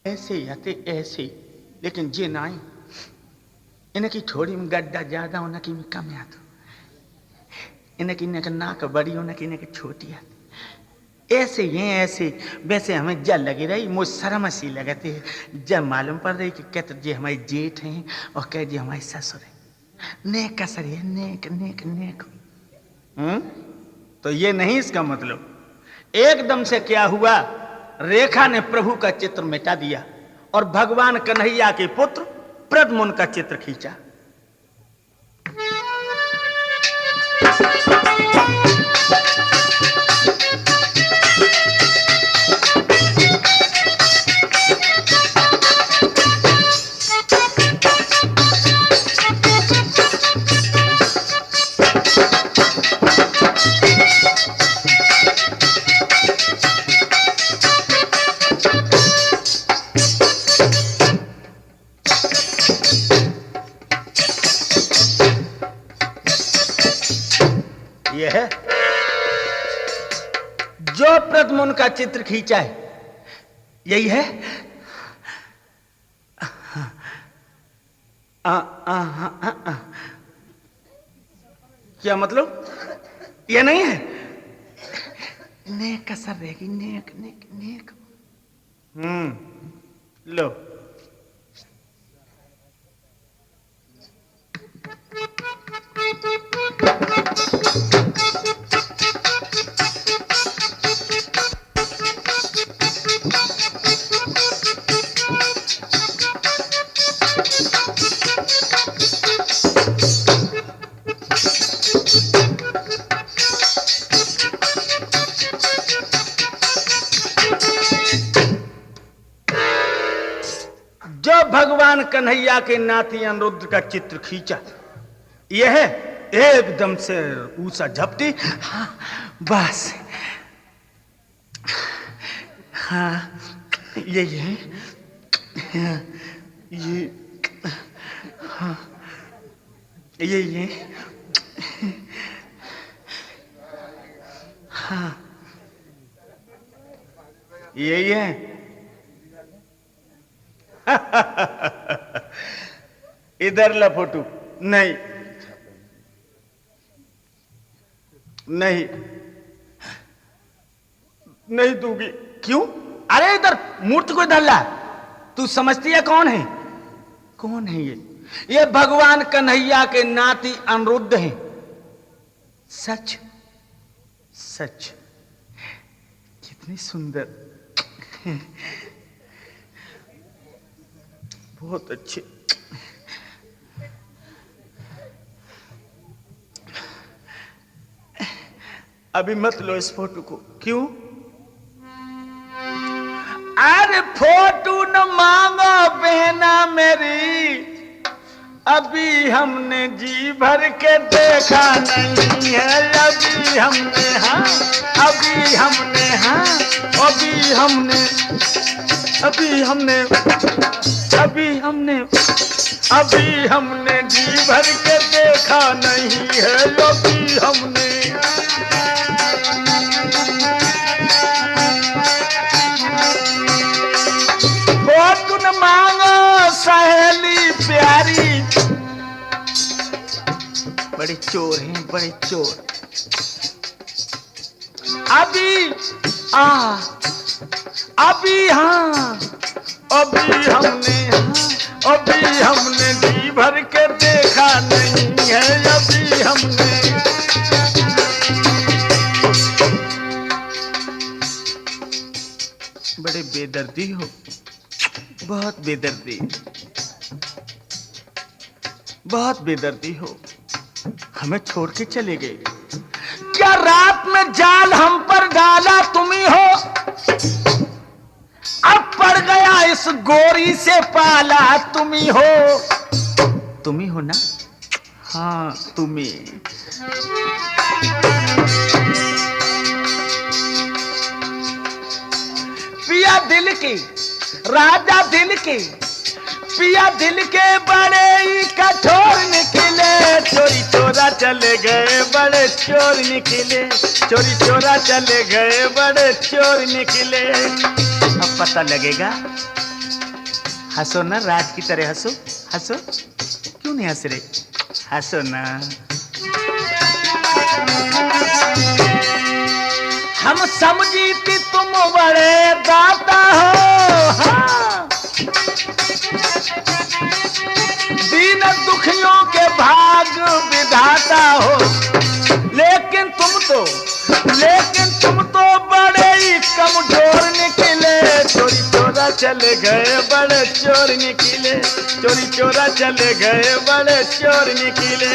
ऐसे आते ऐसे, लेकिन जे ना इनकी थोड़ी में गड्ढा ज्यादा होना की कम आतो, इनकी नाक बड़ी होना की छोटी आती। ऐसे ही ऐसे, वैसे हमें जल लगी रही, मुझ शर्म सी लगती है जब मालूम पड़ रही कि कहते जी हमारे जेठ हैं और कह जी हमारे ससुर है। नेक कसर है, नेक नेक नेक। तो ये नहीं इसका मतलब। एकदम से क्या हुआ, रेखा ने प्रभु का चित्र मिटा दिया और भगवान कन्हैया के पुत्र प्रद्युम्न का चित्र खींचा। यह है जो प्रद्युम्न का चित्र खींचा है, यही है। क्या मतलब? यह नहीं है। नेक कसर रहेगी, नेक नेक नेक। लो जो भगवान कन्हैया के नाती अनिरुद्ध का चित्र खींचा, यह है एकदम से ऊंचा झपटी। हाँ बस, हाँ यही है, ये हाँ यही है, हाँ यही है। इधर ला फोटो। नहीं नहीं नहीं दूंगी। क्यों? अरे इधर मूर्ति को इधर ला। तू समझती है कौन है? कौन है ये भगवान कन्हैया के नाती अनिरुद्ध हैं। सच सच, कितनी सुंदर, बहुत अच्छे। अभी मत लो इस फोटो को। क्यों? अरे फोटो न मांगो बहना मेरी, अभी हमने जी भर के देखा नहीं है। अभी हमने हाँ, अभी हमने हाँ, अभी हमने अभी हमने अभी हमने अभी हमने जी भर के देखा नहीं है। अभी हमने फोटो न मांगो सहेली बड़े चोर हैं, बड़े चोर। अभी हाँ, अभी हमने जी भर के देखा नहीं है, अभी हमने। बड़े बेदर्दी हो, बहुत बेदर्दी, बहुत बेदर्दी हो। हमें छोड़ के चले गए। क्या रात में जाल हम पर डाला तुम ही हो, अब पड़ गया इस गोरी से पाला तुम ही हो। तुम ही हो ना? हाँ तुम ही। पिया दिल की, राजा दिल की, पिया दिल के बड़े ही कठोर निकले। चोरी चोरा चले गए बड़े चोर निकले, चोरी चोरा चले गए बड़े चोर निकले। अब पता लगेगा। हंसो ना, राज की तरह हंसो, हंसो। क्यों नहीं हंस रहे? हंसो ना। हम समझी थी तुम बड़े दाता हो, हाँ। दीन दुखियों के भाग विधाता हो, लेकिन तुम तो बड़े ही कमजोर निकले। चोरी चोरा चले गए बड़े चोर निकले, चोरी चोरा चले गए बड़े चोर निकले।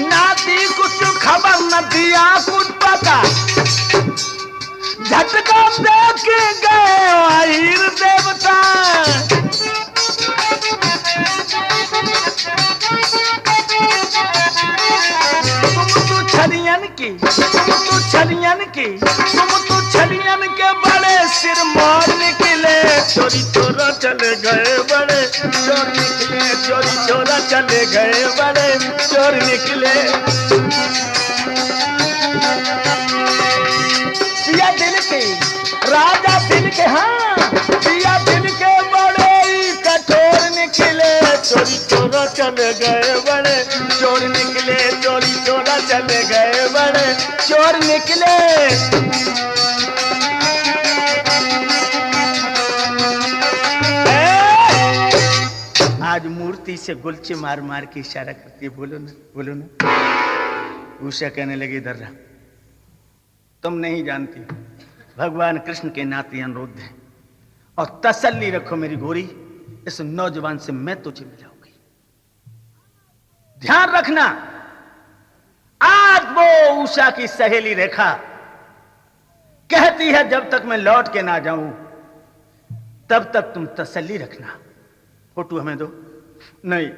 नाती कुछ खबर न दिया कुछ पता, झटका देख गए आहिर देवता। तुम तो छलियन के बड़े सिर मार निकले। चोरी चोरा चले गए बड़े चोर निकले, चोरी चोरा चले गए बड़े चोर निकले। पिया दिल के, राजा दिल के, हाँ पिया दिल के बड़े ही कठोर निकले। चोरी चोरा चले गए बड़े चोर निकले, चोरी चोरा चले गए बड़े चोर निकले। आज मूर्ति से गुलचे मार मार के इशारा करती है, बोलो ना, बोलो ना। उषा कहने लगी, इधर रहा, तुम नहीं जानती भगवान कृष्ण के नाते अनुरोध है, और तसल्ली रखो मेरी गोरी, इस नौजवान से मैं तुझे मिलाऊंगी। ध्यान रखना, आज वो उषा की सहेली रेखा कहती है जब तक मैं लौट के ना जाऊं तब तक तुम तसल्ली रखना। फोटो हमें दो। नहीं,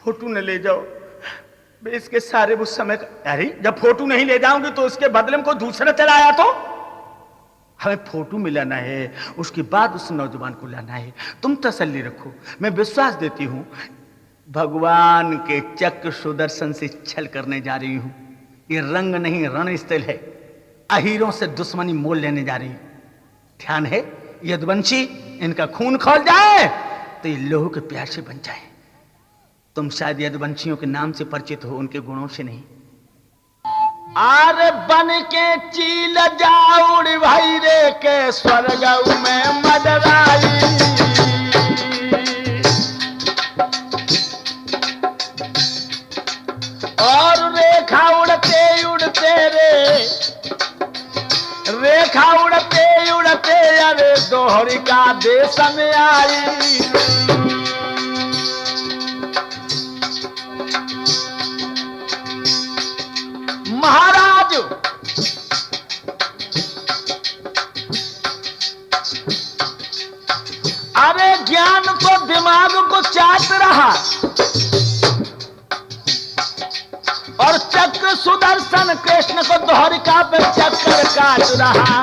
फोटो न ले जाओ, इसके सारे उस समय। अरे जब फोटो नहीं ले जाऊंगी तो उसके बदले में कोई दूसरा चला आया तो? हमें फोटो मिलाना है, उसके बाद उस नौजवान को लाना है। तुम तसल्ली रखो, मैं विश्वास देती हूं भगवान के चक्र सुदर्शन से छल करने जा रही हूं। ये रंग नहीं रणस्थल है, अहीरों से दुश्मनी मोल लेने जा रही हूं। ध्यान है, यदुवंशी इनका खून खौल जाए तो ये लोह के प्यासे बन जाए। तुम शायद यदुवंशियों के नाम से परिचित हो, उनके गुणों से नहीं। आरे बन के चील जाऊड़ भाई रे के स्वर्ग में मडराई। और रेखा उड़ते उड़ते रे, रेखा उड़ते उड़ते अरे दोहरी का देश में आई। महाराज अरे ज्ञान तो दिमाग को चाट रहा, और चक्र सुदर्शन कृष्ण को दोहरिका पे चक्कर काट रहा।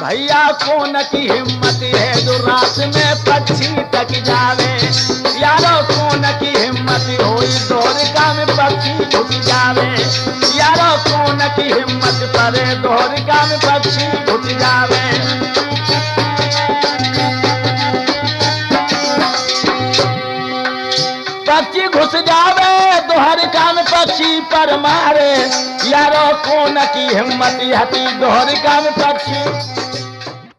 भैया कौन की हिम्मत है जो रात में पक्षी तक जावे। यारो कौन की हिम्मत हो दोहरिका में पक्षी छुट जावे। यारो कौन की हिम्मत करे दोहरिका में पक्षी छुट जावे। जावे दोहर कान पक्षी पर मारे यारो कौन की हिम्मत हती दोहर कान पक्षी